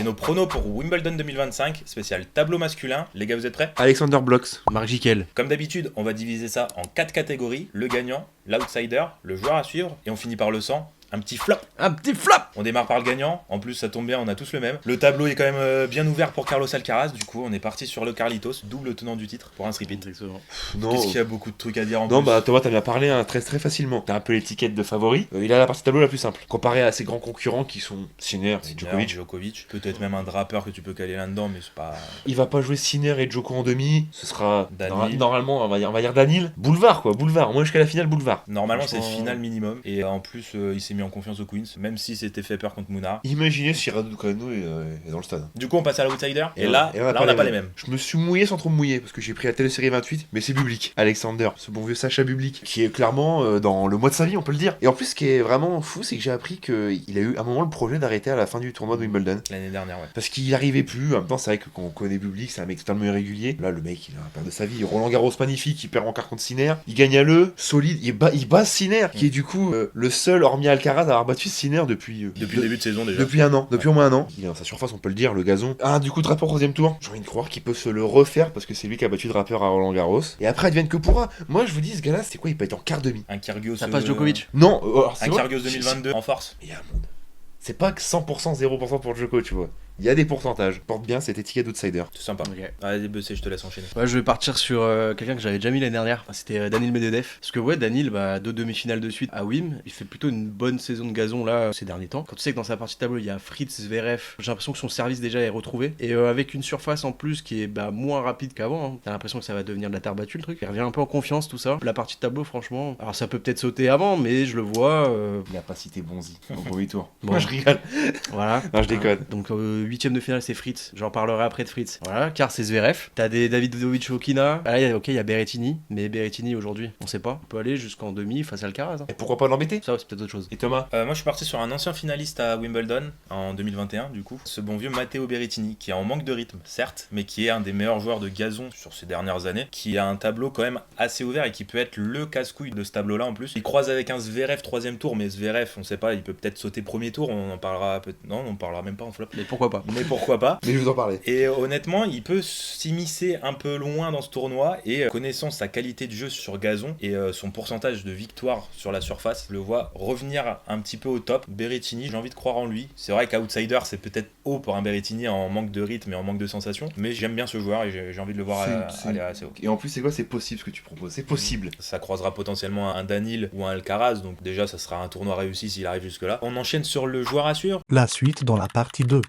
C'est nos pronos pour Wimbledon 2025, spécial tableau masculin. Les gars, vous êtes prêts? Alexander Blocks. Marc Jiquel. Comme d'habitude, on va diviser ça en 4 catégories. Le gagnant, l'outsider, le joueur à suivre, et on finit par le 100. Un petit flop. Un petit flop. On démarre par le gagnant. En plus, ça tombe bien, on a tous le même. Le tableau est quand même bien ouvert pour Carlos Alcaraz. Du coup, on est parti sur le Carlitos, double tenant du titre pour un repeat. Non, Qu'est-ce qu'il y a beaucoup de trucs à dire en non plus? bah Thomas, t'en as parlé très très facilement. T'as un peu l'étiquette de favori. Il a la partie tableau la plus simple. Comparé à ses grands concurrents qui sont Sinner et Sinner, Djokovic. Peut-être même un drappeur que tu peux caler là-dedans, mais c'est pas... Il va pas jouer Sinner et Djoko en demi. Ce sera Daniil. normalement, on va dire Daniil. Boulevard quoi, boulevard. Moi jusqu'à la finale, boulevard. Normalement, c'est Franchement, finale minimum. Et en plus, il s'est mis en confiance au Queens, même si c'était fait peur contre Mouna. Imaginez si Raducanu est dans le stade. Du coup, on passe à l'outsider. Et on là, on n'a pas les mêmes. Je me suis mouillé sans trop me mouiller parce que j'ai pris la télésérie 28, mais c'est Bublik. Alexander, ce bon vieux Sacha Bublik, qui est clairement dans le mois de sa vie, on peut le dire. Et en plus, ce qui est vraiment fou, c'est que j'ai appris qu'il a eu à un moment le projet d'arrêter à la fin du tournoi de Wimbledon. L'année dernière, ouais. Parce qu'il n'y arrivait plus. En même temps, c'est vrai que quand on connaît Bublik, c'est un mec totalement irrégulier. Là, le mec, il a un père de sa vie. Roland Garros magnifique, il perd en quart contre Sinner. Il gagne à solide. Il bat Sinner, qui est du coup le seul, hormis Alcaraz, à avoir battu Sinner depuis le début de saison déjà. Depuis un an, depuis au moins un an. Il est dans sa surface, on peut le dire, le gazon. Ah, du coup, Draper au troisième tour. J'ai envie de croire qu'il peut se le refaire parce que c'est lui qui a battu Draper à Roland Garros. Et après, advienne que pourra. Moi, je vous dis, ce gars-là, c'est quoi? Il peut être en quart demi. Un Kyrgios. Ça passe Djokovic. Non, alors, c'est Un vrai. Kyrgios 2022 en force. Mais il y a un monde. C'est pas que 100%, 0% pour Djoko, tu vois. Il y a des pourcentages. Porte bien cette étiquette d'outsider. C'est sympa. Ok. Allez, BC, je te laisse enchaîner. Ouais, je vais partir sur quelqu'un que j'avais déjà mis l'année dernière. Enfin, c'était Daniil Medvedev. Parce que ouais, Daniil, deux demi-finales de suite à Wim. Il fait plutôt une bonne saison de gazon là ces derniers temps. Quand tu sais que dans sa partie tableau, il y a Fritz, Zverev. J'ai l'impression que son service déjà est retrouvé. Et avec une surface en plus qui est moins rapide qu'avant. Hein. T'as l'impression que ça va devenir de la terre battue le truc. Il revient un peu en confiance tout ça. La partie tableau, franchement. Alors ça peut peut-être sauter avant, mais je le vois. Il a pas cité Bonzi au premier tour. Bon. Moi, je rigole. Voilà. Non, je déconne. Donc huitième de finale c'est Fritz. J'en parlerai après de Fritz. Voilà. Car c'est Zverev. T'as des Davidovic Fokina. Ah là, ok, il y a Berrettini. Mais Berrettini aujourd'hui, on sait pas. On peut aller jusqu'en demi face à Alcaraz. Hein. Et pourquoi pas l'embêter? Ça, c'est peut-être autre chose. Et Thomas? Moi, je suis parti sur un ancien finaliste à Wimbledon en 2021, du coup. Ce bon vieux Matteo Berrettini, qui est en manque de rythme, certes, mais qui est un des meilleurs joueurs de gazon sur ces dernières années, qui a un tableau quand même assez ouvert et qui peut être le casse-couille de ce tableau-là en plus. Il croise avec un Zverev troisième tour, mais Zverev, on sait pas, il peut peut-être sauter premier tour. On en parlera peut-être. Non, on en parlera même pas en flop. Mais pourquoi pas? Mais pourquoi pas? Mais je vous en parlais. Et honnêtement, il peut s'immiscer un peu loin dans ce tournoi et connaissant sa qualité de jeu sur gazon et son pourcentage de victoire sur la surface, je le vois revenir un petit peu au top. Berrettini, j'ai envie de croire en lui. C'est vrai qu'outsider, c'est peut-être haut pour un Berrettini en manque de rythme et en manque de sensations, mais j'aime bien ce joueur et j'ai envie de le voir aller assez haut. Et en plus, c'est quoi? C'est possible ce que tu proposes. C'est possible. Ça croisera potentiellement un Daniil ou un Alcaraz, donc déjà ça sera un tournoi réussi s'il arrive jusque-là. On enchaîne sur le joueur à suivre. La suite dans la partie 2.